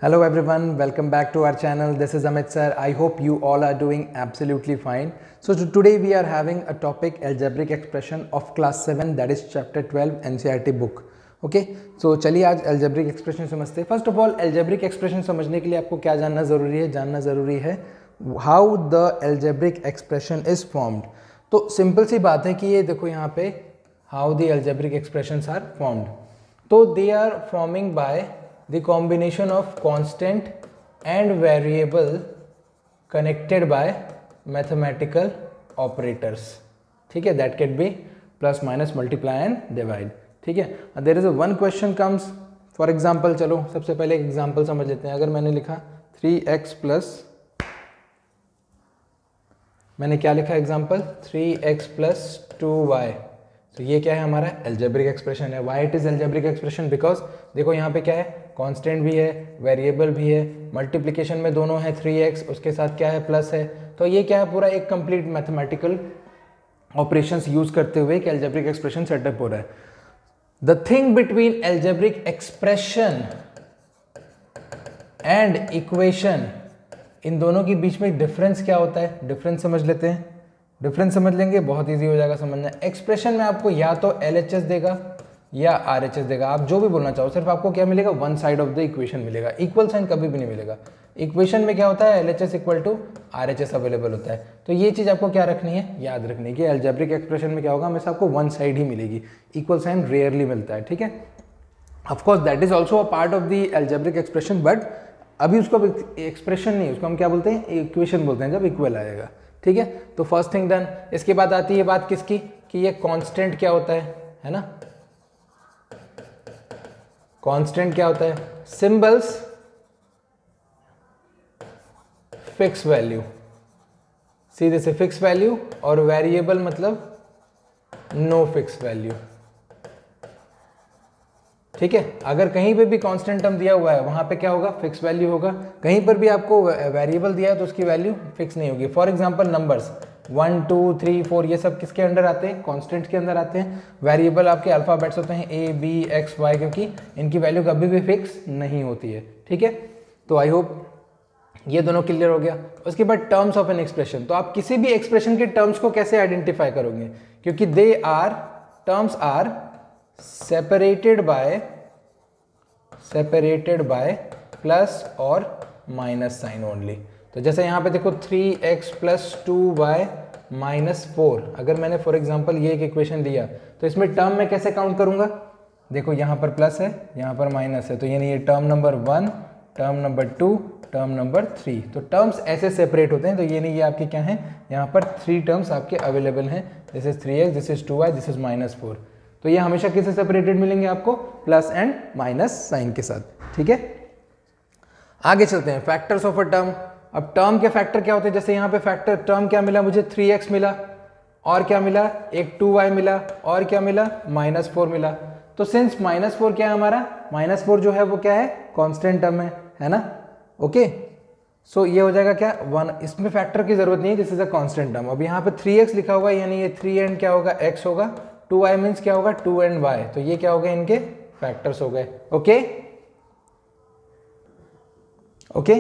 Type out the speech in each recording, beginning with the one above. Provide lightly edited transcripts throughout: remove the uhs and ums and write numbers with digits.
Hello everyone, welcome back to our channel. This is Amit sir. I hope you all are doing absolutely fine. So today we are having a topic algebraic expression of class 7, that is chapter 12 NCERT book. Okay so चलिए आज algebraic expression समझते हैं. First of all algebraic expression समझने के लिए आपको क्या जानना ज़रूरी है? जानना ज़रूरी है how the algebraic expression is formed. तो सिंपल सी बात है कि ये देखो यहाँ पे how the algebraic expressions are formed. तो they are forming by the combination of constant and variable connected by mathematical operators. ठीक है, that can be plus minus multiply and divide. ठीक है, there is a one question comes for example. चलो सबसे पहले एक example समझ लेते हैं. अगर मैंने लिखा 3x प्लस, मैंने क्या लिखा एग्जाम्पल 3x प्लस 2y. तो ये क्या है हमारा एल्जेब्रिक एक्सप्रेशन है. Why it is algebraic expression? Because देखो यहाँ पे क्या है, कांस्टेंट भी है, वेरिएबल भी है, मल्टीप्लिकेशन में दोनों है 3x, उसके साथ क्या है प्लस है. तो ये क्या है, पूरा एक कंप्लीट मैथमेटिकल ऑपरेशंस यूज करते हुए एक एल्जेब्रिक एक्सप्रेशन सेटअप हो रहा है. The thing between algebraic expression and equation, इन दोनों के बीच में डिफरेंस क्या होता है, डिफरेंस समझ लेते हैं. डिफरेंस समझ लेंगे, बहुत इजी हो जाएगा समझना. एक्सप्रेशन में आपको या तो LHS देगा या RHS देगा, आप जो भी बोलना चाहो. सिर्फ आपको क्या मिलेगा, one side of the equation मिलेगा. इक्वल साइन कभी भी नहीं मिलेगा. इक्वेशन में क्या होता है, LHS equal to RHS available होता है. तो ये चीज़ आपको क्या रखनी है, याद रखनी है कि एल्जेब्रिक एक्सप्रेशन में क्या होगा, हमेशा आपको वन साइड ही मिलेगी. इक्वल साइन रेयरली मिलता है. ठीक है, of course that is also a part of the algebraic expression, but अभी उसको एक्सप्रेशन नहीं, उसको हम क्या बोलते हैं, इक्वेशन बोलते हैं जब इक्वल आएगा. ठीक है, तो फर्स्ट थिंग डन. इसके बाद आती है बात किसकी, कि ये कांस्टेंट क्या होता है ना. कांस्टेंट क्या होता है, सिंबल्स फिक्स वैल्यू, सीधे से फिक्स वैल्यू, और वेरिएबल मतलब नो फिक्स वैल्यू. ठीक है, अगर कहीं पे भी कांस्टेंट टर्म दिया हुआ है वहां पे क्या होगा, फिक्स वैल्यू होगा. कहीं पर भी आपको वेरिएबल दिया है तो उसकी वैल्यू फिक्स नहीं होगी. फॉर एग्जांपल नंबर्स 1 2 3 4 ये सब किसके अंडर आते हैं, कांस्टेंट्स के अंदर आते हैं. वेरिएबल आपके अल्फाबेट्स होते हैं A B X Y, क्योंकि इनकी वैल्यू कभी भी फिक्स नहीं होती है. ठीक है, तो आई होप ये दोनों क्लियर हो गया. उसके बाद टर्म्स ऑफ एन एक्सप्रेशन. तो आप किसी भी एक्सप्रेशन के टर्म्स को कैसे आइडेंटिफाई करोगे, क्योंकि terms are separated by plus और माइनस साइन ओनली. तो जैसे यहाँ पे देखो 3x प्लस 2y माइनस 4, अगर मैंने फॉर एग्जांपल ये एक इक्वेशन दिया तो इसमें टर्म में कैसे काउंट करूंगा, देखो यहाँ पर प्लस है, यहाँ पर माइनस है, तो यानी ये term number 1, term number 2, term number 3. तो टर्म्स ऐसे सेपरेट होते हैं. तो ये नहीं, ये आपके क्या हैं, यहाँ पर 3 टर्म्स आपके अवेलेबल हैं. This is 3x, this is 2y, this is minus 4. तो ये हमेशा किससे सेपरेटेड मिलेंगे आपको, प्लस एंड माइनस साइन के साथ. ठीक है, आगे चलते हैं. Factors of a term. अब टर्म के फैक्टर क्या होते हैं, जैसे यहाँ पे फैक्टर टर्म क्या मिला मुझे, 3x मिला, और क्या मिला, एक 2y मिला, और क्या मिला, -4 मिला. तो सिंस -4 क्या है हमारा, -4 जो है वो क्या है, कांस्टेंट टर्म है ना. ओके, सो ये हो जाएगा क्या 1, इसमें फैक्टर की जरूरत नहीं है, this is a constant term. अब यहाँ पे 3x लिखा हुआ है, यानी ये 3 एंड क्या होगा, x होगा. 2y मीन्स क्या होगा, 2 एंड y. तो ये क्या हो गए, इनके फैक्टर्स हो गए. ओके ओके,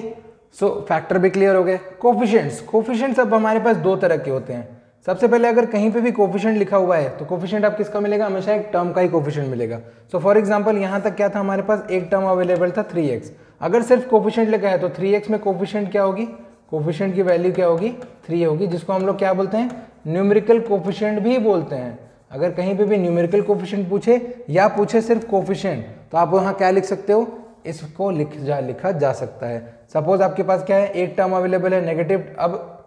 सो फैक्टर भी क्लियर हो गए. कोफिशिएंट्स अब हमारे पास दो तरह के होते हैं. सबसे पहले अगर कहीं पे भी कोफिशिएंट लिखा हुआ है तो कोफिशिएंट आप किसका मिलेगा, हमेशा एक टर्म का ही कोफिशिएंट मिलेगा. सो फॉर एग्जांपल यहाँ तक क्या था, हमारे पास एक टर्म अवेलेबल था 3x. अगर सिर्फ कोफिशिएंट लिखा है तो 3x में कोफिशिएंट क्या होगी, कोफिशिएंट की वैल्यू क्या होगी, 3 होगी, जिसको हम लोग क्या बोलते हैं, न्यूमेरिकल कोफिशिएंट भी बोलते हैं. अगर कहीं पे भी न्यूमेरिकल कोफिशिएंट पूछे या पूछे सिर्फ कोफिशिएंट, तो आप वहाँ क्या लिख सकते हो, इसको लिखा जा सकता है. सपोज आपके पास क्या है, एक टर्म अवेलेबल है नेगेटिव. अब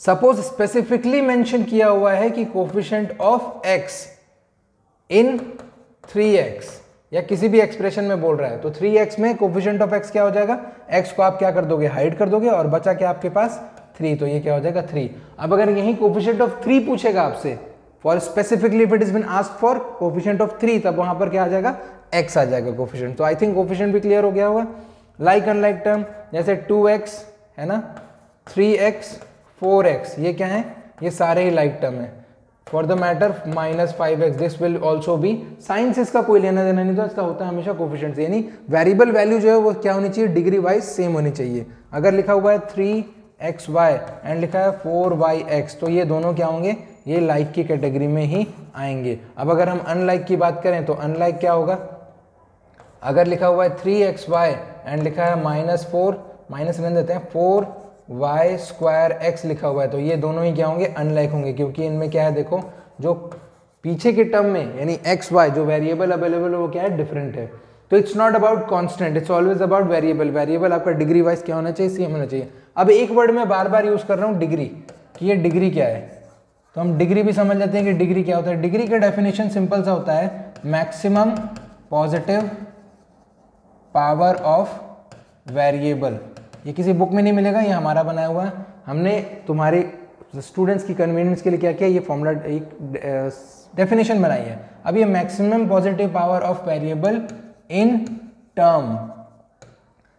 सपोज स्पेसिफिकली मेंशन किया हुआ है कि coefficient of x in 3x, या किसी भी एक्सप्रेशन में बोल रहा है, तो 3x में कोफिशिएंट ऑफ x क्या हो जाएगा, x को आप क्या कर दोगे, हाइड कर दोगे, और बचा क्या आपके पास 3, तो ये क्या हो जाएगा 3. अब अगर यही कोफिशिएंट ऑफ 3 पूछेगा आपसे, for specifically if it is been asked for coefficient of 3, तब वहां पर क्या आ जाएगा, x आ जाएगा कोफिशिएंट. तो आई थिंक कोफिशिएंट भी क्लियर हो गया होगा. लाइक अनलाइक टर्म, जैसे 2x है ना, 3x 4x, ये क्या है, ये सारे ही लाइक टर्म है. For the matter -5x this will also be, science इसका कोई लेना देना नहीं, तो इसका होता है हमेशा कोफिशिएंट, यानी वेरिएबल वैल्यू जो है वो क्या होनी चाहिए, डिग्री वाइज सेम होनी चाहिए। अगर लिखा हुआ है 3xy एंड लिखा है 4yx, तो ये दोनों क्या होंगे, ये लाइक की कैटेगरी में ही आएंगे। अब अगर हम अनलाइक की बात करें तो अनलाइक क्या होगा, अगर लिखा हुआ है 3xy एंड लिखा है -4, माइनस रहने देते हैं, 4y² लिखा हुआ है, तो ये दोनों ही क्या होंगे, अनलाइक होंगे, क्योंकि इनमें क्या है, देखो जो पीछे के टर्म में यानी xy जो वेरिएबल अवेलेबल है वो क्या है, डिफरेंट है। तो it's not about constant, it's always about variable. Variable आपका डिग्री वाइज क्या होना चाहिए, सेम होना चाहिए। अब एक वर्ड में बार बार यूज कर रहा हूँ डिग्री, कि ये डिग्री क्या है, तो हम डिग्री भी समझ लेते हैं कि डिग्री क्या होता है। डिग्री का डेफिनेशन सिंपल सा होता है, maximum positive power of variable. ये किसी बुक में नहीं मिलेगा, ये हमारा बनाया हुआ है, हमने तुम्हारे स्टूडेंट्स की कन्वीनियंस के लिए क्या किया, ये फॉर्मूला एक डेफिनेशन बनाई है। अब ये maximum positive power of variable in term,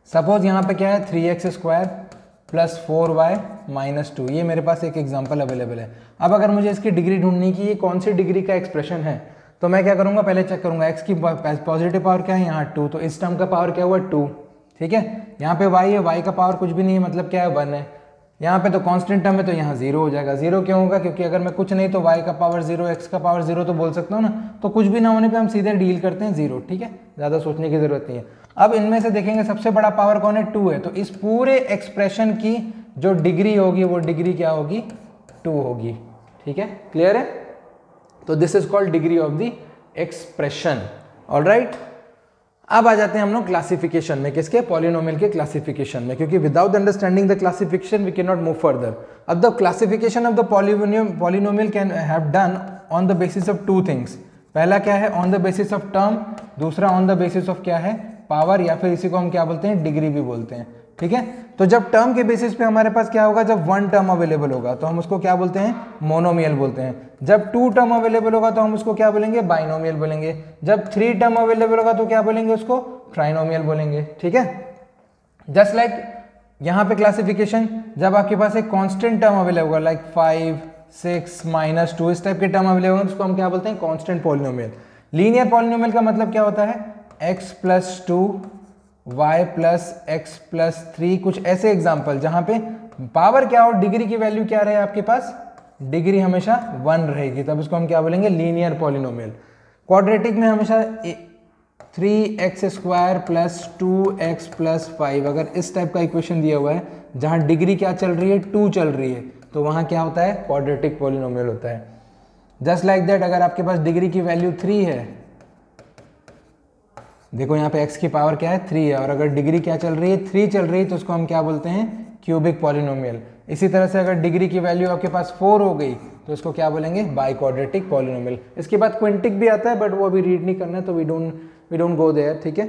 suppose यहाँ पे क्या है 3x² + 4y - 2, ये मेरे पास एक एग्जांपल अवेलेबल है। अब अगर मुझे इसकी डिग्री ढूंढनी की ये कौन सी डिग्री का एक्सप्रेशन है, तो मैं क्या करूँगा, पहले चेक करूँगा x की पॉजिटिव पावर क्या है, यहाँ 2, तो इस टर्म का पावर क्या हुआ 2, ठीक है। यहाँ पे y है, y का पावर कुछ भी नहीं है, मतलब क्या है 1 है। यहाँ पे तो कांस्टेंट टर्म है तो यहाँ 0 हो जाएगा। 0 क्यों होगा, क्योंकि अगर मैं कुछ नहीं तो y का पावर 0, x का पावर 0 तो बोल सकता हूँ ना, तो कुछ भी ना होने पे हम सीधे डील करते हैं 0, ठीक है, ज़्यादा सोचने की ज़रूरत नहीं है। अब इनमें से देखेंगे सबसे बड़ा पावर कौन है, 2 है, तो इस पूरे एक्सप्रेशन की जो डिग्री होगी वो डिग्री क्या होगी, 2 होगी, ठीक है, क्लियर है। तो this is called degree of the expression, alright. अब आ जाते हैं हम लोग क्लासिफिकेशन में, किसके, पॉलिनोमियल के क्लासिफिकेशन में, क्योंकि without understanding the classification we can not move further. अब the classification of the polynomial can have done on the basis of 2 things. पहला क्या है, on the basis of term, दूसरा ऑन द बेसिस ऑफ क्या है, power, या फिर इसी को हम क्या बोलते हैं, डिग्री भी बोलते हैं, ठीक है। तो जब टर्म के बेसिस पे हमारे पास क्या होगा, जब 1 टर्म अवेलेबल होगा तो हम उसको क्या बोलते हैं, मोनोमियल बोलते हैं। जब 2 टर्म अवेलेबल होगा तो हम उसको क्या बोलेंगे, बाइनोमियल बोलेंगे। जब 3 टर्म अवेलेबल होगा तो क्या बोलेंगे, उसको ट्राइनोमियल बोलेंगे, ठीक है। जस्ट लाइक यहाँ पे क्लासिफिकेशन, जब आपके पास एक कांस्टेंट टर्म अवेलेबल होगा लाइक 5, 6, -2 इस टाइप के टर्म अवेलेबल होंगे, उसको हम क्या बोलते हैं, कांस्टेंट पॉलिनोमियल। लीनियर पॉलिनोमियल का मतलब क्या होता है, x + 2 y + x + 3, कुछ ऐसे एग्जाम्पल जहां पे पावर क्या हो, डिग्री की वैल्यू क्या रहे आपके पास, डिग्री हमेशा 1 रहेगी, तब इसको हम क्या बोलेंगे, लीनियर पॉलिनोमियल। क्वाड्रेटिक में हमेशा 3x² + 2x + 5, अगर इस टाइप का इक्वेशन दिया हुआ है जहां डिग्री क्या चल रही है, 2 चल रही है, तो वहां क्या होता है, क्वाड्रेटिक पॉलिनोमियल होता है। जस्ट लाइक दैट, अगर आपके पास डिग्री की वैल्यू 3 है, देखो यहाँ पे x की पावर क्या है, 3 है, और अगर डिग्री क्या चल रही है, 3 चल रही है, तो उसको हम क्या बोलते हैं, क्यूबिक पॉलिनोमियल। इसी तरह से अगर डिग्री की वैल्यू आपके पास 4 हो गई तो इसको क्या बोलेंगे, बाई क्वाड्रेटिक पॉलिनोमियल। इसके बाद क्विंटिक भी आता है, बट वो अभी रीड नहीं करना है, तो वी डोंट गो देयर, ठीक है।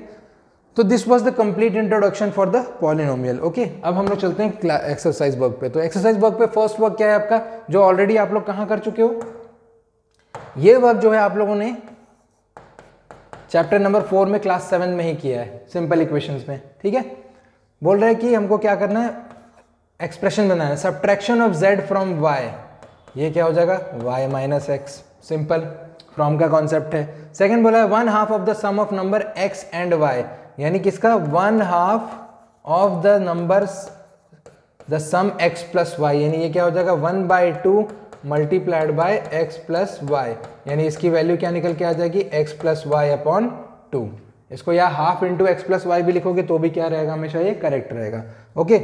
तो this was the complete introduction for the polynomial, okay. अब हम लोग चलते हैं एक्सरसाइज वर्क पे। तो एक्सरसाइज वर्क पे फर्स्ट वर्क क्या है आपका, जो ऑलरेडी आप लोग कहाँ कर चुके हो, ये वर्क जो है आप लोगों ने चैप्टर नंबर 4 में क्लास 7 में ही किया है, सिंपल इक्वेशंस में, ठीक है। बोल रहे हैं कि हमको क्या करना है, एक्सप्रेशन बनाना है, subtraction of z from y, ये क्या हो जाएगा, y - x, सिंपल, फ्रॉम का कॉन्सेप्ट है। सेकंड बोला है 1/2 of the sum of number x and y, यानी किसका, 1/2 of the numbers the sum x + y, यानी ये क्या हो जाएगा, 1/2 मल्टीप्लाइड बाय x + y, यानी इसकी वैल्यू क्या निकल के आ जाएगी, x + y/2। इसको या हाफ इंटू x + y भी लिखोगे तो भी क्या रहेगा, हमेशा ये करेक्ट रहेगा, ओके।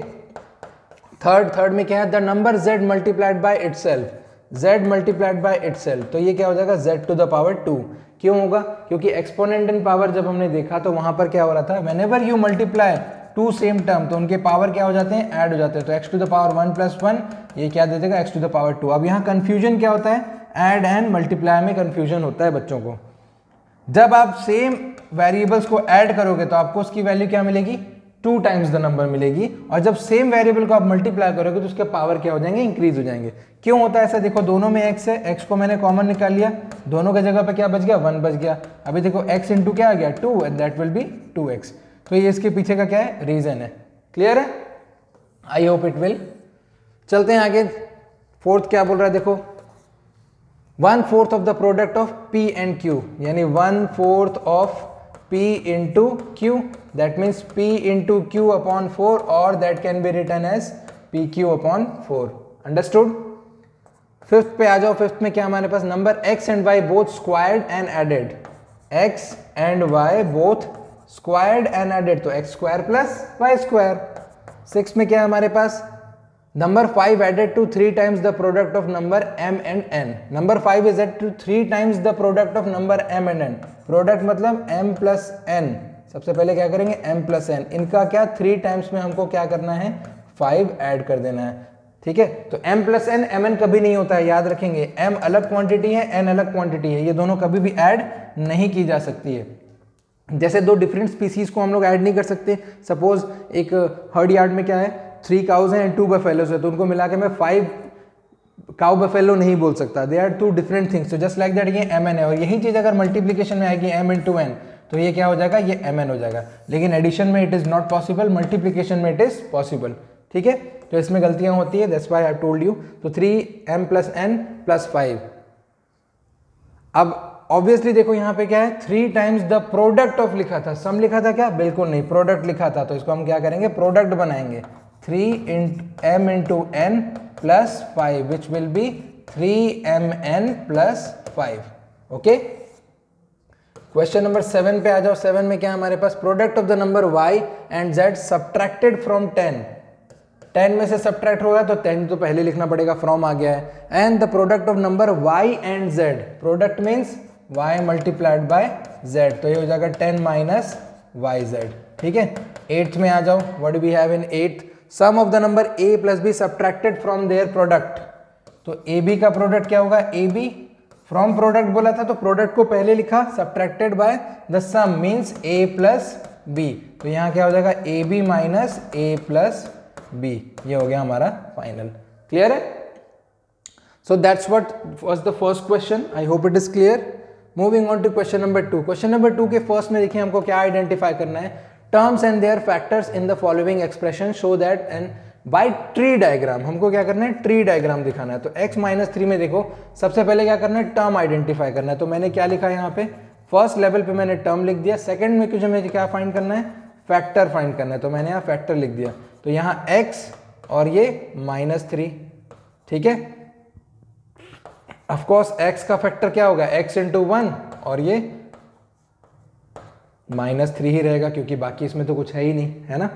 थर्ड में क्या है, the number z multiplied by itself, z multiplied by itself, तो ये क्या हो जाएगा, z⁻²। क्यों होगा, क्योंकि एक्सपोनेंट इन पावर जब हमने देखा तो वहां पर क्या हो रहा था, whenever you multiply 2 same term, तो उनके पावर क्या हो जाते हैं, ऐड हो जाते हैं, तो x⁻1 + 1 ये क्या दे देगा, x⁻²। अब यहाँ कंफ्यूजन क्या होता है, ऐड एंड मल्टीप्लाई में कंफ्यूजन होता है बच्चों को। जब आप सेम वेरिएबल्स को ऐड करोगे तो आपको उसकी वैल्यू क्या मिलेगी, 2 टाइम्स द नंबर मिलेगी, और जब सेम वेरिएबल को आप मल्टीप्लाई करोगे तो उसके पावर क्या हो जाएंगे, इंक्रीज हो जाएंगे। क्यों होता है ऐसा, देखो दोनों में x है, x को मैंने कॉमन निकाल लिया, दोनों की जगह पे क्या बच गया, 1 बच गया। अभी देखो x इंटू क्या आ गया, 2, and that will be 2x। तो ये इसके पीछे का क्या है, रीजन है, क्लियर है, आई होप इट विल। चलते हैं आगे, फोर्थ क्या बोल रहा है, देखो 1/4 of the product of P and Q, यानी 1/4 of P into Q, that means P into Q upon 4, और that can be written as PQ upon 4। Understood. Fifth पे आ जाओ। फिफ्थ में क्या हमारे पास, number x and y both squared and added, x and y both squared and added, तो x square plus y square. Six में क्या है हमारे पास, number 5 added to 3 times the product of number m and n, number 5 is add to 3 times the product of number m and n, product मतलब m plus n, सबसे पहले क्या करेंगे m प्लस n, इनका क्या 3 टाइम्स में हमको क्या करना है, 5 ऐड कर देना है, ठीक है। तो m प्लस n mn कभी नहीं होता है, याद रखेंगे, m अलग क्वांटिटी है, n अलग क्वांटिटी है, ये दोनों कभी भी ऐड नहीं की जा सकती है। जैसे दो डिफरेंट स्पीसीज को हम लोग ऐड नहीं कर सकते, सपोज एक हर्ड यार्ड में क्या है, 3 काउज हैं एंड 2 बफेलोज है, तो उनको मिला के मैं 5 काउ बफेलो नहीं बोल सकता, दे आर 2 डिफरेंट थिंग्स। तो जस्ट लाइक दैट ये mn है, और यही चीज अगर मल्टीप्लीकेशन में आएगी m इंटू n, तो ये क्या हो जाएगा, ये mn हो जाएगा। लेकिन एडिशन में it is not possible, multiplication में इट इज पॉसिबल, ठीक है। तो इसमें गलतियां होती है, that's why I told you. तो 3m प्लस n प्लस 5। अब ऑब्वियसली देखो यहाँ पे क्या है, 3 टाइम्स द प्रोडक्ट ऑफ लिखा था, सम लिखा था क्या, बिल्कुल नहीं, प्रोडक्ट लिखा था, तो इसको हम क्या करेंगे, प्रोडक्ट बनाएंगे, 3m into n plus 5 which will be 3mn plus 5। Okay, question number 7 पे आ जाओ। 7 में क्या हमारे पास, product of the number y and z subtracted from 10, 10 में से सब्ट्रैक्ट होगा तो 10 तो पहले लिखना पड़ेगा, फ्रॉम आ गया है, and the product of number y and z, product means y multiplied by z, तो ये हो जाएगा 10 माइनस yz, ठीक है। 8th में आ जाओ, what do we have in 8th, sum of the number a plus b subtracted from their product, तो ab का प्रोडक्ट क्या होगा, ab फ्रॉम प्रोडक्ट बोला था तो प्रोडक्ट को पहले लिखा, subtracted by the sum means a plus b, तो यहाँ क्या हो जाएगा, ab minus a plus b, ये हो गया हमारा फाइनल। क्लियर है? So that's what was the first question, I hope it is clear. Moving on to question number 2। Question number 2 के फर्स्ट में देखिए हमको क्या आइडेंटिफाई करना है, terms and their factors in the following expression show that and by tree diagram, हमको क्या करना है, ट्री डायग्राम दिखाना है। तो x माइनस 3 में देखो सबसे पहले क्या करना है, टर्म आइडेंटिफाई करना है, तो मैंने क्या लिखा है यहाँ पे, फर्स्ट लेवल पे मैंने टर्म लिख दिया, सेकंड में मुझे मुझे क्या फाइंड करना है, फैक्टर फाइंड करना है, तो मैंने यहाँ फैक्टर लिख दिया, तो यहाँ x और ये -3, ठीक है। ऑफ कोर्स x का फैक्टर क्या होगा, x इंटू 1, और ये -3 ही रहेगा क्योंकि बाकी इसमें तो कुछ है ही नहीं, है ना।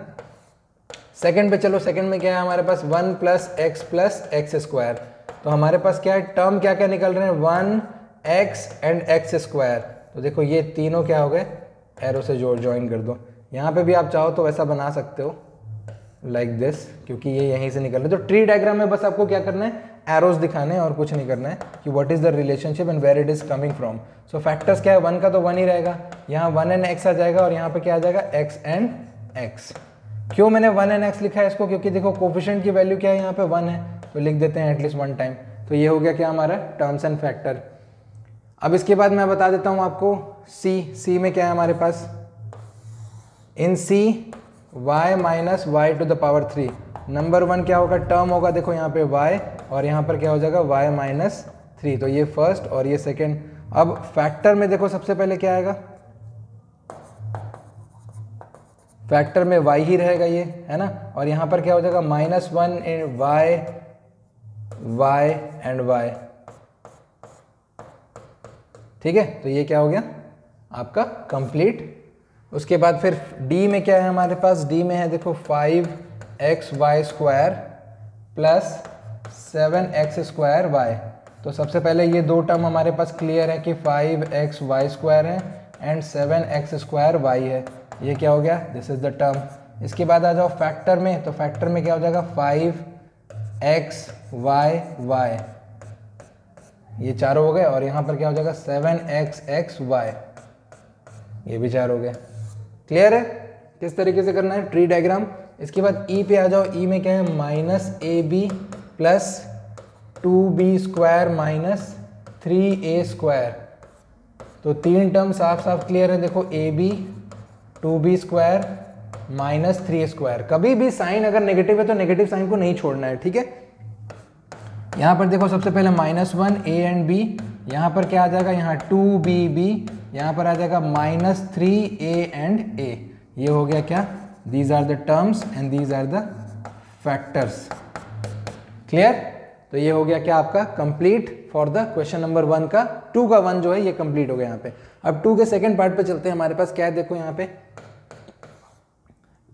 सेकंड पे चलो, सेकंड में क्या है हमारे पास, 1 प्लस x स्क्वायर, तो हमारे पास क्या है, टर्म क्या क्या निकल रहे हैं, 1x एंड x स्क्वायर, तो देखो ये तीनों क्या हो गए, एरो से ज्वाइन कर दो। यहाँ पे भी आप चाहो तो वैसा बना सकते हो लाइक दिस, क्योंकि ये यहीं से निकल रहे हैं। तो ट्री डायग्राम में बस आपको क्या करना है, एरोज दिखाने हैं और कुछ नहीं करना है कि what is the relationship and where it is coming from. So factors क्या है, 1 का तो 1 ही रहेगा, यहाँ 1 एंड x आ जाएगा, और यहाँ पे क्या आ जाएगा, x एंड x। क्यों मैंने 1 एंड x लिखा है इसको, क्योंकि देखो कोफिशिएंट की वैल्यू क्या है, यहाँ पे 1 है, तो लिख देते हैं एटलीस्ट 1 टाइम। तो ये हो गया क्या हमारा टर्म्स एंड फैक्टर। अब इसके बाद मैं बता देता हूँ आपको c में क्या है हमारे पास, इन c y minus y to the power 3, number 1 क्या होगा, टर्म होगा, देखो यहाँ पे y, और यहाँ पर क्या हो जाएगा y माइनस 3, तो ये फर्स्ट और ये सेकेंड। अब फैक्टर में देखो सबसे पहले क्या आएगा, फैक्टर में y ही रहेगा ये, है ना, और यहाँ पर क्या हो जाएगा -1 इन y एंड y, ठीक है। तो ये क्या हो गया आपका कंप्लीट। उसके बाद फिर d में क्या है हमारे पास, d में है देखो 5xy square plus 7x square y, तो सबसे पहले ये दो टर्म हमारे पास क्लियर है कि 5xy स्क्वायर है एंड 7x स्क्वायर y है, ये क्या हो गया, दिस इज द टर्म। इसके बाद आ जाओ फैक्टर में, तो फैक्टर में क्या हो जाएगा 5xy, ये चारों हो गए, और यहाँ पर क्या हो जाएगा 7xxy, ये भी 4 हो गए। क्लियर है किस तरीके से करना है ट्री डायग्राम। इसके बाद ई पे आ जाओ, ई में क्या है -ab plus 2b square minus 3a square, तो 3 टर्म साफ साफ क्लियर है। देखो ab 2b square minus 3a square, कभी भी साइन अगर नेगेटिव है तो नेगेटिव साइन को नहीं छोड़ना है, ठीक है। यहाँ पर देखो सबसे पहले -1 a एंड b यहाँ पर क्या आ जाएगा, यहाँ 2bb, यहाँ पर आ जाएगा -3a एंड a। ये हो गया क्या, these are the terms and these are the factors. Clear? तो ये हो गया क्या आपका complete for the question number 1 का। 2 का 1 जो है ये कंप्लीट हो गया यहाँ पे। अब 2 के सेकंड पार्ट पे चलते हैं। हमारे पास क्या है, देखो यहाँ पे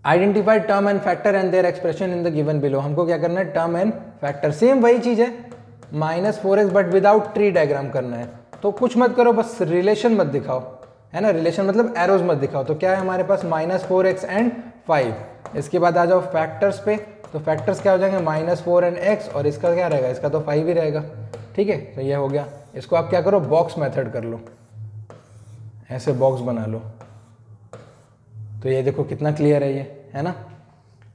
identify term and factor and their expression in the given below. हमको क्या करना है, टर्म एंड फैक्टर, सेम वही चीज है, -4x but without tree diagram करना है। तो कुछ मत करो, बस रिलेशन मत दिखाओ, है ना, रिलेशन मतलब एरोज मत दिखाओ। तो क्या है हमारे पास -4x एंड 5। इसके बाद आ जाओ फैक्टर्स पे, तो फैक्टर्स क्या हो जाएंगे, -4 एंड x, और इसका क्या रहेगा, इसका तो 5 ही रहेगा। ठीक है, तो ये हो गया। इसको आप क्या करो, बॉक्स मेथड कर लो, ऐसे बॉक्स बना लो। तो ये देखो कितना क्लियर है ये, है ना।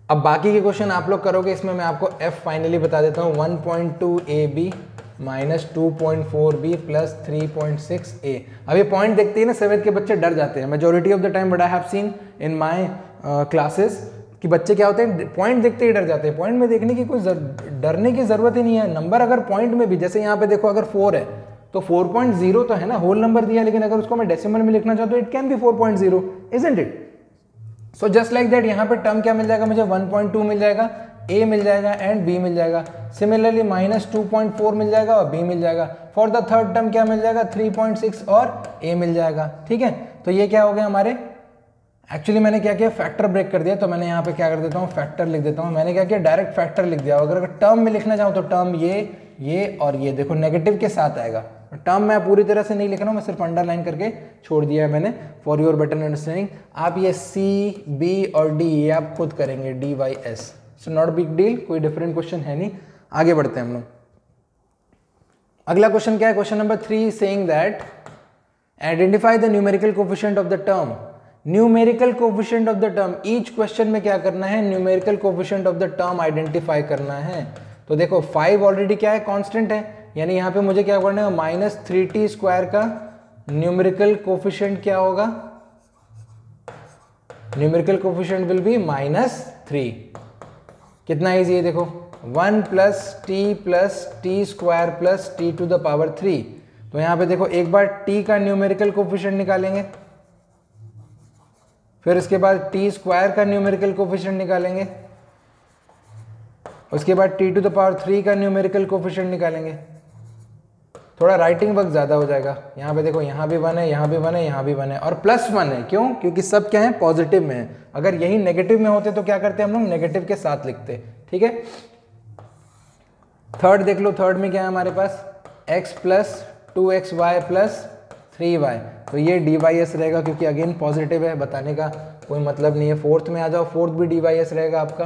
अब बाकी के क्वेश्चन आप लोग करोगे, इसमें मैं आपको f फाइनली बता देता हूँ, 1.2ab -2.4b प्लस 3.6a। अब ये पॉइंट देखते ही ना 7th के बच्चे डर जाते हैं, majority of the time, but I have seen in my classes कि बच्चे क्या होते हैं, पॉइंट देखते ही डर जाते हैं। पॉइंट में देखने की कोई डरने की जरूरत ही नहीं है। नंबर अगर पॉइंट में भी, जैसे यहाँ पे देखो अगर 4 है तो 4.0 तो है ना, होल नंबर दिया, लेकिन अगर उसको मैं डेसिमल में लिखना चाहता हूँ, it can be 4.0, isn't it. So just like that, यहाँ पे टर्म क्या मिल जाएगा मुझे, 1.2 मिल जाएगा, a मिल जाएगा एंड b मिल जाएगा। सिमिलरली -2.4 मिल जाएगा और b मिल जाएगा। फॉर द थर्ड टर्म क्या मिल जाएगा, 3.6 और a मिल जाएगा। ठीक है, तो ये क्या हो गया हमारे, एक्चुअली मैंने क्या किया, फैक्टर ब्रेक कर दिया। तो मैंने यहाँ पे क्या कर देता हूँ, फैक्टर लिख देता हूँ। मैंने क्या किया, डायरेक्ट फैक्टर लिख दिया। अगर टर्म में लिखना चाहूँ तो टर्म ये और ये देखो नेगेटिव के साथ आएगा। टर्म मैं पूरी तरह से नहीं लिख रहा हूँ, मैं सिर्फ अंडरलाइन करके छोड़ दिया है मैंने, फॉर योर बेटर अंडरस्टैंडिंग। आप ये C, B और D ये आप खुद करेंगे, DYS। So not big deal, कोई डिफरेंट क्वेश्चन है नहीं। आगे बढ़ते हैं हम लोग। अगला क्वेश्चन क्या है, question number 3 saying that identify the numerical coefficient of the term. Numerical coefficient of the term, each question में क्या करना है, numerical coefficient of the term identify करना है। तो देखो 5 ऑलरेडी क्या है, कांस्टेंट है, यानी यहाँ पे मुझे क्या करना है, -3t² का न्यूमेरिकल कोफिशिएंट क्या होगा, न्यूमेरिकल कोफिशिएंट विल बी -3। कितना इजी है देखो, 1 + t + t² + t⁻³ 3। तो यहाँ पे देखो एक बार t का न्यूमेरिकल कोफिशिएंट निकालेंगे, फिर इसके बाद t² का न्यूमेरिकल कोफिशिएंट निकालेंगे, उसके बाद t⁻³ का न्यूमेरिकल कोफिशिएंट निकालेंगे। थोड़ा राइटिंग वक्त ज़्यादा हो जाएगा। यहाँ पे देखो, यहाँ भी 1 है, यहाँ भी 1 है, यहाँ भी 1 है और +1 है। क्यों? क्योंकि सब क्या है, पॉजिटिव में है। अगर यही नेगेटिव में होते तो क्या करते हम लोग, नेगेटिव के साथ लिखते। ठीक है, थर्ड देख लो। थर्ड में क्या है हमारे पास, x + 2xy + 3y। तो ये dys रहेगा, क्योंकि अगेन पॉजिटिव है, बताने का कोई मतलब नहीं है। फोर्थ में आ जाओ, फोर्थ भी dys रहेगा आपका।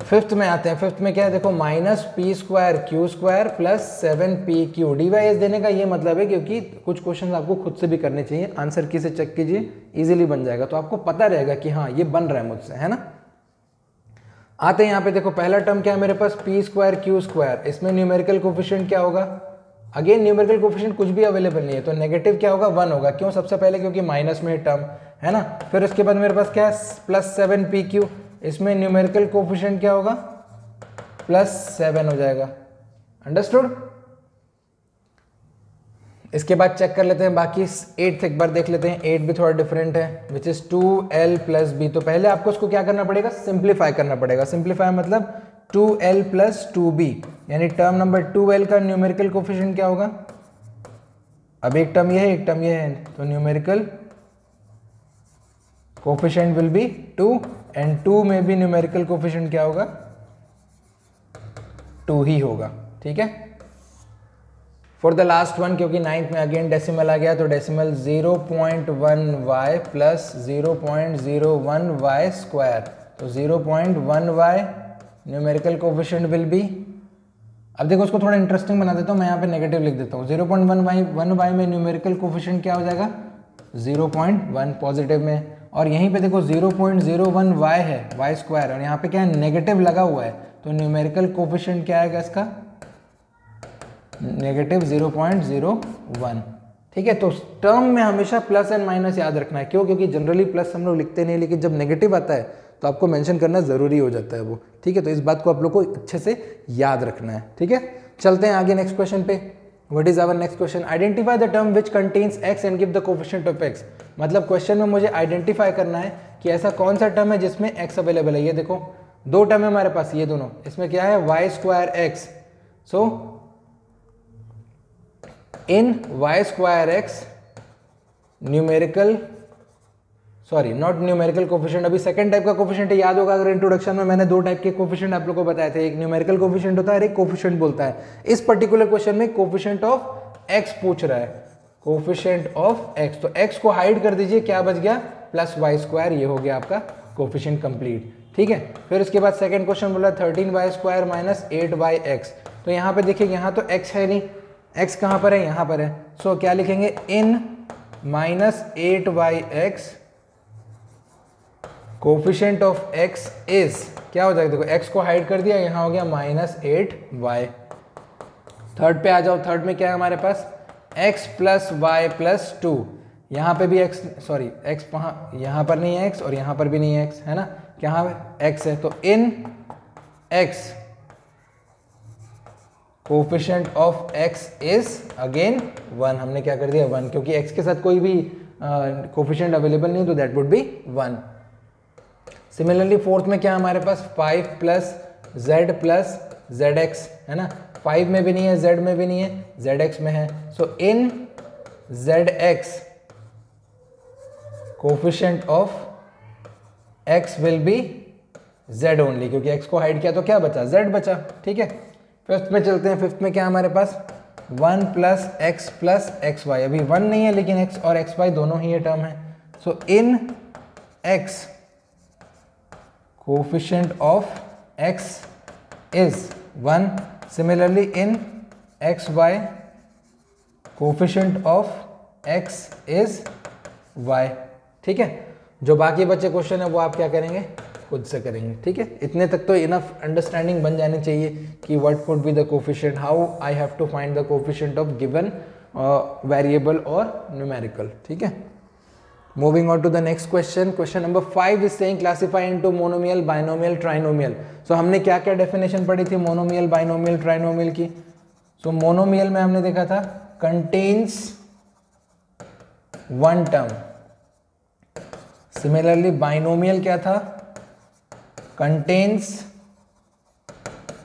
फिफ्थ में आते हैं। फिफ्थ में क्या है देखो, -p² q² + 7pq। dys देने का ये मतलब है क्योंकि कुछ क्वेश्चन आपको खुद से भी करने चाहिए, आंसर की से चेक कीजिए, इजीली बन जाएगा। तो आपको पता रहेगा कि हाँ ये बन रहा है मुझसे, है ना। आते हैं यहाँ पे देखो, पहला टर्म क्या है मेरे पास, p² q²। इसमें न्यूमेरिकल कोफिशिएंट क्या होगा, अगेन न्यूमेरिकल कोफिशिएंट कुछ भी अवेलेबल नहीं है, तो नेगेटिव क्या होगा, 1 होगा। क्यों? सबसे पहले क्योंकि माइनस में टर्म है ना। फिर उसके बाद मेरे पास क्या है, +7pq। इसमें न्यूमेरिकल कोफिशिएंट क्या होगा, +7 हो जाएगा। अंडरस्टूड। इसके बाद चेक कर लेते हैं बाकी 8th एक बार देख लेते हैं। 8 भी थोड़ा डिफरेंट है, विच इज 2l + b। तो पहले आपको इसको क्या करना पड़ेगा, सिंप्लीफाई करना पड़ेगा। सिंप्लीफाई मतलब 2l + 2b, यानी टर्म नंबर 2l का न्यूमेरिकल कोफिशिएंट क्या होगा, अब एक टर्म ये है, एक टर्म ये है, तो numerical coefficient will be 2 and 2 में भी न्यूमेरिकल कोफिशिएंट क्या होगा, 2 ही होगा। ठीक है, फॉर द लास्ट वन, क्योंकि 9th में अगेन डेसिमल आ गया, तो डेसिमल 0.1y + 0.01y²। तो 0.1y numerical coefficient will be, अब देखो उसको थोड़ा इंटरेस्टिंग बना देता हूँ, मैं यहाँ पे नेगेटिव लिख देता हूँ। 0.1y में न्यूमेरिकल कोफिशिएंट क्या हो जाएगा, 0.1 पॉजिटिव में। और यहीं पे देखो 0.01y है, y², और यहाँ पे क्या है, नेगेटिव लगा हुआ है, तो न्यूमेरिकल कोफिशिएंट क्या आएगा इसका, -0.01। ठीक है, तो टर्म में हमेशा प्लस एंड माइनस याद रखना है। क्यों? क्योंकि जनरली प्लस हम लोग लिखते नहीं, लेकिन जब नेगेटिव आता है तो आपको मेंशन करना ज़रूरी हो जाता है वो। ठीक है, तो इस बात को आप लोग को अच्छे से याद रखना है। ठीक है, चलते हैं आगे नेक्स्ट क्वेश्चन पे। What is our next question, identify the term which contains x and give the coefficient of x। मतलब क्वेश्चन में मुझे आइडेंटिफाई करना है कि ऐसा कौन सा टर्म है जिसमें x अवेलेबल है। ये देखो दो टर्म है हमारे पास, ये दोनों, इसमें क्या है y square x। So in y square x numerical, sorry not numerical coefficient, अभी सेकंड टाइप का कोफिशिएंट है। याद होगा अगर इंट्रोडक्शन में मैंने दो टाइप के कोफिशिएंट आप लोगों को बताए थे, एक न्यूमेरिकल कोफिशिएंट होता है और एक कोफिशिएंट बोलता है। इस पर्टिकुलर क्वेश्चन में कोफिशिएंट ऑफ x पूछ रहा है, कोफिशिएंट ऑफ x। तो x को हाइड कर दीजिए, क्या बच गया प्लस वाई स्क्वायर, ये हो गया आपका कोफिशिएंट कंप्लीट। ठीक है, फिर उसके बाद सेकंड क्वेश्चन बोला 13y स्क्वायर माइनस 8yx। तो यहाँ पे देखिए यहाँ तो x है नहीं, x कहाँ पर है, यहाँ पर है। सो क्या लिखेंगे, in minus 8yx coefficient of x is, क्या हो जाएगा, देखो x को हाइड कर दिया, यहाँ हो गया माइनस 8y। थर्ड पे आ जाओ, थर्ड में क्या है हमारे पास, x प्लस वाई प्लस 2। यहाँ पे भी x, सॉरी x वहाँ, यहाँ पर नहीं है x और यहाँ पर भी नहीं है x, है ना, यहाँ पे x है। तो इन x coefficient of x is again 1। हमने क्या कर दिया 1, क्योंकि x के साथ कोई भी कोफिशिएंट अवेलेबल नहीं, तो that would be 1। Similarly fourth में क्या हमारे पास 5 प्लस z प्लस zx, है ना, 5 में भी नहीं है, z में भी नहीं है, zx में है। सो इन zx coefficient of x will be z only, क्योंकि x को हाइड किया तो क्या बचा, z बचा। ठीक है, फिफ्थ में चलते हैं। फिफ्थ में क्या हमारे पास 1 plus x plus x y, अभी 1 नहीं है लेकिन x और xy दोनों ही ये टर्म है। सो इन x coefficient of x is 1। Similarly in xy coefficient of x is y। ठीक है, जो बाकी बचे क्वेश्चन है वो आप क्या करेंगे, खुद से करेंगे। ठीक है, इतने तक तो इनफ अंडरस्टैंडिंग बन जानी चाहिए कि what could be the coefficient, how I have to find the coefficient of given variable और न्यूमेरिकल। ठीक है, moving on to the next question, question number 5 is saying classify into monomial, binomial, trinomial। so हमने क्या क्या definition पढ़ी थी monomial, binomial, trinomial की। so monomial में हमने देखा था contains one term, similarly binomial क्या था, contains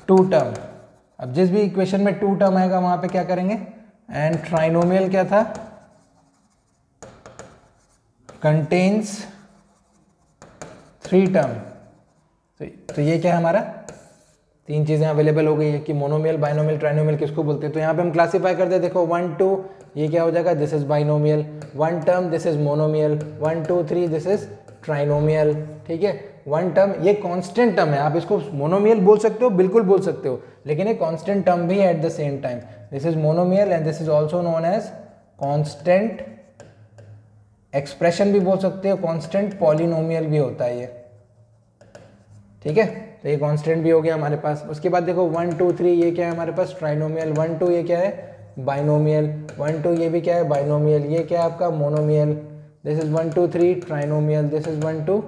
two term। अब जिस भी इक्वेशन में टू टर्म आएगा वहां पे क्या करेंगे, एंड ट्राइनोमियल क्या था, कंटेन्स थ्री टर्म। तो ये क्या है हमारा, तीन चीजें अवेलेबल हो गई है कि मोनोमियल, बाइनोमियल, ट्राइनोमियल किसको बोलते हैं। तो यहाँ पे हम क्लासीफाई करते हैं, देखो 1 2 ये क्या हो जाएगा, this is binomial, 1 term this is monomial, 1 2 3 this is trinomial. ठीक है, 1 टर्म ये कांस्टेंट टर्म है, आप इसको मोनोमियल बोल सकते हो, बिल्कुल बोल सकते हो, लेकिन ये कांस्टेंट टर्म भी है at the same time. This is monomial and this is also known as constant expression भी बोल सकते हो, कांस्टेंट पॉलिनोमियल भी होता है ये। ठीक है, तो ये कांस्टेंट भी हो गया हमारे पास। उसके बाद देखो 1 2 3 ये क्या है हमारे पास, ट्राइनोमियल, 1 2 ये क्या है, बाइनोमियल, 1 2 ये भी क्या है, बाइनोमियल, ये क्या है आपका monomial, this is 1 2 3 trinomial, this is 1 2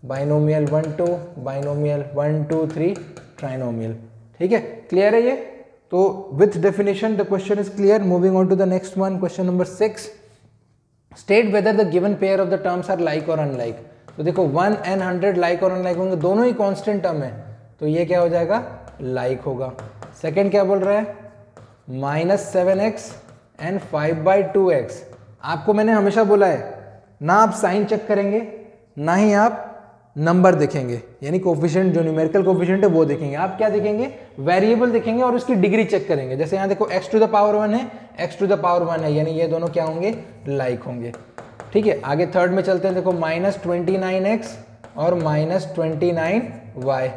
binomial, 1 2 binomial, 1 2 3 trinomial. ठीक है, क्लियर है ये। तो with definition the question is clear. Moving on to the next one, question number 6, state whether the given pair of the terms are like और unlike. तो देखो 1 and 100 like और unlike होंगे, दोनों ही कांस्टेंट टर्म है, तो ये क्या हो जाएगा, लाइक होगा। सेकंड क्या बोल रहा है, -7x एंड 5/2x। आपको मैंने हमेशा बोला है ना आप साइन चेक करेंगे ना ही आप नंबर देखेंगे, यानी कोफिशिएंट जो न्यूमेरिकल कोफिशिएंट है वो देखेंगे। आप क्या देखेंगे, वेरिएबल देखेंगे और उसकी डिग्री चेक करेंगे। जैसे यहाँ देखो x टू द पावर 1 है, x टू द पावर 1 है, यानी ये दोनों क्या होंगे, लाइक होंगे। ठीक है, आगे थर्ड में चलते हैं। देखो -29x और -29y।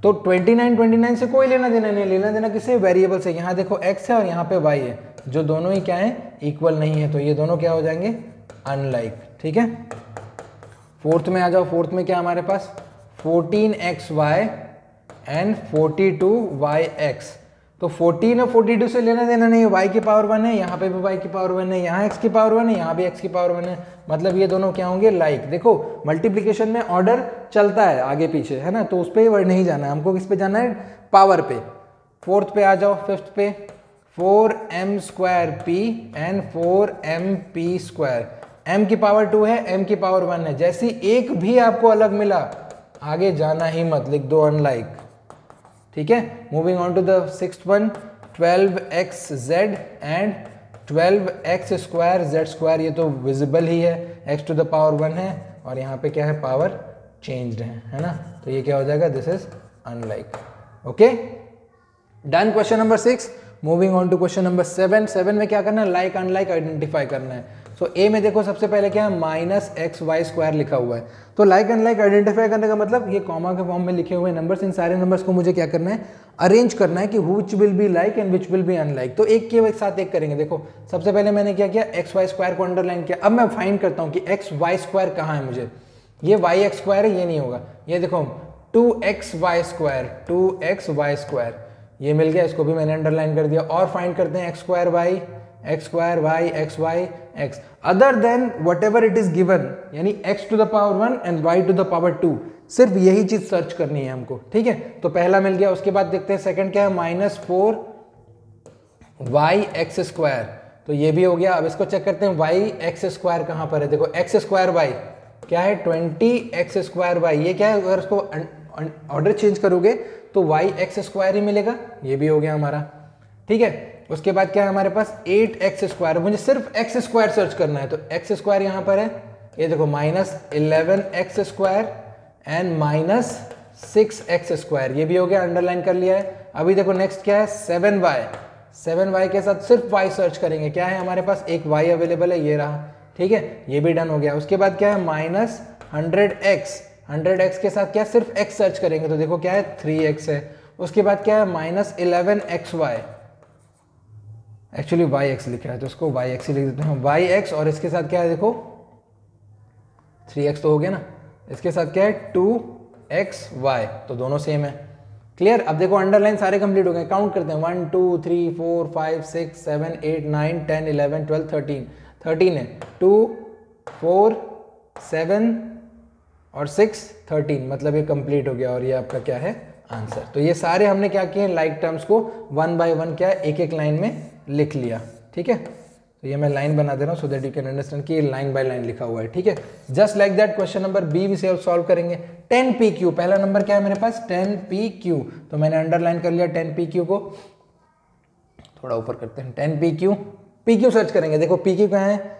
तो 29 से कोई लेना देना नहीं, लेना देना किससे, वेरिएबल से। यहाँ देखो x है और यहाँ पे y है, जो दोनों ही क्या है, इक्वल नहीं है, तो ये दोनों क्या हो जाएंगे, अनलाइक। ठीक है, फोर्थ में आ जाओ। फोर्थ में क्या हमारे पास 14xy एंड 42yx। तो 14 और 42 से लेना देना नहीं है, y की पावर 1 है, यहाँ पे भी y की पावर 1 है, यहाँ x की पावर 1 है, यहाँ भी x की पावर 1 है, मतलब ये दोनों क्या होंगे, लाइक। देखो मल्टीप्लिकेशन में ऑर्डर चलता है आगे पीछे, है ना, तो उस पर नहीं जाना है हमको, किस पे जाना है, पावर पे। फोर्थ पे आ जाओ, फिफ्थ पे 4m square p and 4mp square. m की पावर 2 है, m की पावर 1 है। जैसी एक भी आपको अलग मिला आगे जाना ही मत, लिख दो अनलाइक। ठीक है, moving on to the sixth one, 12xz and 12x square z square. ये तो विजिबल ही है, x टू द पावर 1 है और यहाँ पे क्या है, पावर चेंज्ड है ना, तो ये क्या हो जाएगा, this is unlike. Okay, done question number 6। Moving on to question number 7। 7 में क्या करना है, लाइक अनलाइक आइडेंटिफाई करना है। सो ए में देखो सबसे पहले क्या है, माइनस एक्स वाई स्क्वायर लिखा हुआ है। तो लाइक अनलाइक आइडेंटिफाई करने का मतलब ये कॉमा के फॉर्म में लिखे हुए नंबर्स, इन सारे नंबर्स को मुझे क्या करना है, अरेंज करना है कि which will be like and which will be unlike. तो एक के साथ एक करेंगे। देखो सबसे पहले मैंने क्या किया, एक्स वाई स्क्वायर को अंडरलाइन किया। अब मैं फाइंड करता हूँ कि एक्स वाई स्क्वायर कहाँ है मुझे। ये वाई एक्स स्क्वायर है, ये नहीं होगा। ये देखो 2x Y square, 2x Y square, ये मिल गया, इसको भी मैंने अंडरलाइन कर दिया। और फाइंड करते हैं x square y x y x other than whatever it is given, यानी x to the power 1 and y to the power 2। सिर्फ यही चीज सर्च करनी है हमको। ठीक है, तो पहला मिल गया। उसके बाद देखते हैं सेकंड क्या है, -4y एक्स स्क्वायर, तो ये भी हो गया। अब इसको चेक करते हैं, y एक्स स्क्वायर कहां पर है। देखो एक्स स्क्वायर y क्या है, 20x स्क्वायर y। ये क्या है, अगर इसको ऑर्डर चेंज करोगे तो y एक्स स्क्वायर ही मिलेगा। ये भी हो गया हमारा। ठीक है, उसके बाद क्या है हमारे पास, 8x स्क्वायर। मुझे सिर्फ x स्क्वायर सर्च करना है, तो x स्क्वायर यहाँ पर है। ये देखो -11x square and -6x square, ये भी हो गया, अंडरलाइन कर लिया है। अभी देखो नेक्स्ट क्या है, 7y के साथ सिर्फ y सर्च करेंगे। क्या है हमारे पास, एक y अवेलेबल है, ये रहा। ठीक है, ये भी डन हो गया। उसके बाद क्या है, -100x के साथ क्या, सिर्फ x सर्च करेंगे, तो देखो क्या है, 3x है। उसके बाद क्या है, -11xy, एक्चुअली yx लिखा है तो इसको yx ही लिख देते हैं, yx। और इसके साथ क्या है, देखो 3x तो हो गया ना, इसके साथ क्या है, 2xy, तो दोनों सेम है। क्लियर। अब देखो अंडरलाइन सारे कंप्लीट हो गए, काउंट करते हैं, 1 2 3 4 5 6 7 8 9 10 11 12 13 है, 2 4 7 और 6 13, मतलब ये कंप्लीट हो गया और ये आपका क्या है, आंसर। तो ये सारे हमने क्या किए, लाइक टर्म्स को 1 बाय 1 क्या एक एक लाइन में लिख लिया। ठीक है, तो ये मैं लाइन बना दे रहा हूँ so that you can understand कि ये लाइन बाय लाइन लिखा हुआ है। ठीक है, just like that question number B भी सॉल्व करेंगे। 10pq, पहला नंबर क्या है मेरे पास, 10pq, तो मैंने अंडरलाइन कर लिया 10pq को। थोड़ा ऊपर करते हैं, 10pq, pq सर्च करेंगे। देखो pq क्या है,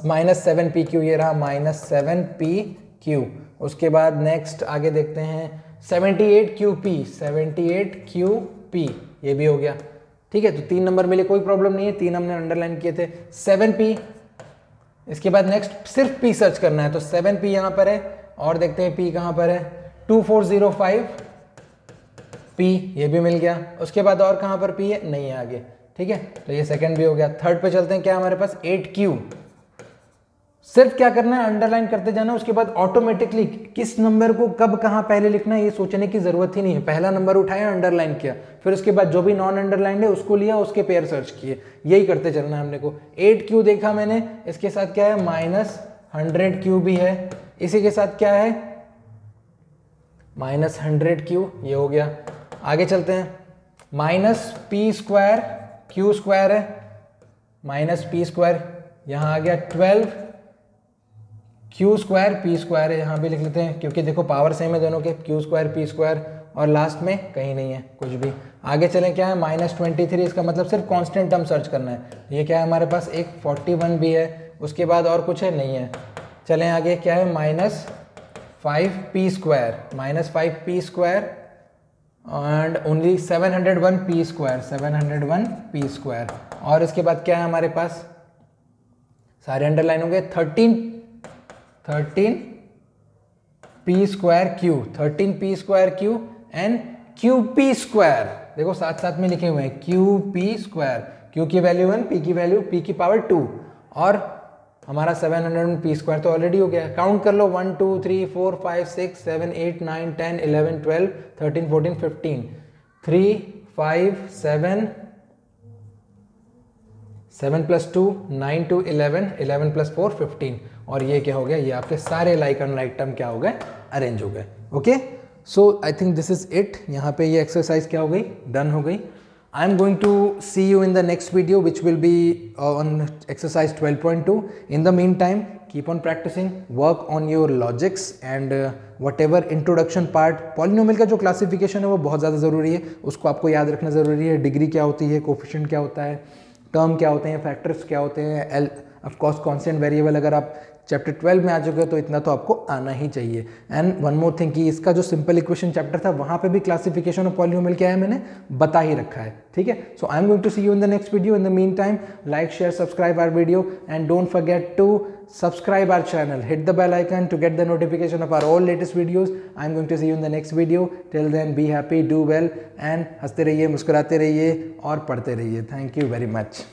-7pq, ये रहा -7pq। उसके बाद नेक्स्ट आगे देखते हैं, 78qp, ये भी हो गया। ठीक है, तो 3 नंबर मिले, कोई प्रॉब्लम नहीं है, 3 हमने अंडरलाइन किए थे। 7p, इसके बाद नेक्स्ट सिर्फ p सर्च करना है, तो 7p यहाँ पर है। और देखते हैं p कहाँ पर है, 2405p, ये भी मिल गया। उसके बाद और कहाँ पर p है, नहीं है आगे। ठीक है, तो ये सेकंड भी हो गया। थर्ड पे चलते हैं, क्या हमारे पास, 8q। सिर्फ क्या करना है, अंडरलाइन करते जाना। उसके बाद ऑटोमेटिकली किस नंबर को कब कहाँ पहले लिखना है ये सोचने की जरूरत ही नहीं है। पहला नंबर उठाया, अंडरलाइन किया, फिर उसके बाद जो भी नॉन अंडरलाइन है उसको लिया, उसके पेयर सर्च किए, यही करते चलना है हमने को। 8q देखा मैंने, इसके साथ क्या है, -100q भी है। इसी के साथ क्या है, -100q, ये हो गया। आगे चलते हैं, -p स्क्वायर, q स्क्वायर है, -p स्क्वायर, यहाँ आ गया 12, q स्क्वायर p स्क्वायर है, यहाँ भी लिख लेते हैं क्योंकि देखो पावर सेम है दोनों के, q स्क्वायर p स्क्वायर, और लास्ट में कहीं नहीं है कुछ भी। आगे चलें, क्या है, -23, इसका मतलब सिर्फ कांस्टेंट टर्म सर्च करना है। ये क्या है हमारे पास, एक 41 भी है। उसके बाद और कुछ है, नहीं है। चलें आगे, क्या है, -5p square, -5p square and only 701p square, 701p square. और इसके बाद क्या है हमारे पास, सारे अंडरलाइन होंगे, 13p square q, 13p square q and qp square. देखो साथ साथ में लिखे हुए हैं, qp स्क्वायर, q की वैल्यू 1, p की वैल्यू p की पावर 2, और हमारा 700p स्क्वायर तो ऑलरेडी हो गया। काउंट कर लो, 1 2 3 4 5 6 7 8 9 10 11 12 13 14 15, 3 5 7 7 + 2 9 2 11 11 + 4 15, और ये क्या हो गया, ये आपके सारे लाइक अनलाइक टर्म क्या हो गए, अरेंज हो गए। Okay, so I think this is it. यहाँ पे ये एक्सरसाइज क्या हो गई, डन हो गई। I am going to see you in the next video, which will be on exercise 12.2. In the meantime, keep on practicing, work on your logics and whatever introduction part. Polynomial का जो classification है वो बहुत ज़्यादा ज़रूरी है, उसको आपको याद रखना ज़रूरी है. डिग्री क्या होती है, कोफिशिएंट क्या होता है, टर्म क्या होते हैं, फैक्टर्स क्या होते हैं, L of course constant variable. अगर आप चैप्टर 12 में आ चुके हो तो इतना तो आपको आना ही चाहिए. एंड वन मोर थिंग कि इसका जो सिंपल इक्वेशन चैप्टर था वहाँ पे भी क्लासिफिकेशन ऑफ पॉलिनोमियल क्या है मैंने बता ही रखा है. ठीक है. So I am going to see you in the next video. In the mean time, like, share, subscribe our video and don't forget to subscribe our channel, hit the bell icon to get the notification of our all latest videos. I am going to see you in the next video. Till then, be happy, do well and हंसते रहिए, मुस्कुराते रहिए और पढ़ते रहिए. Thank you very much.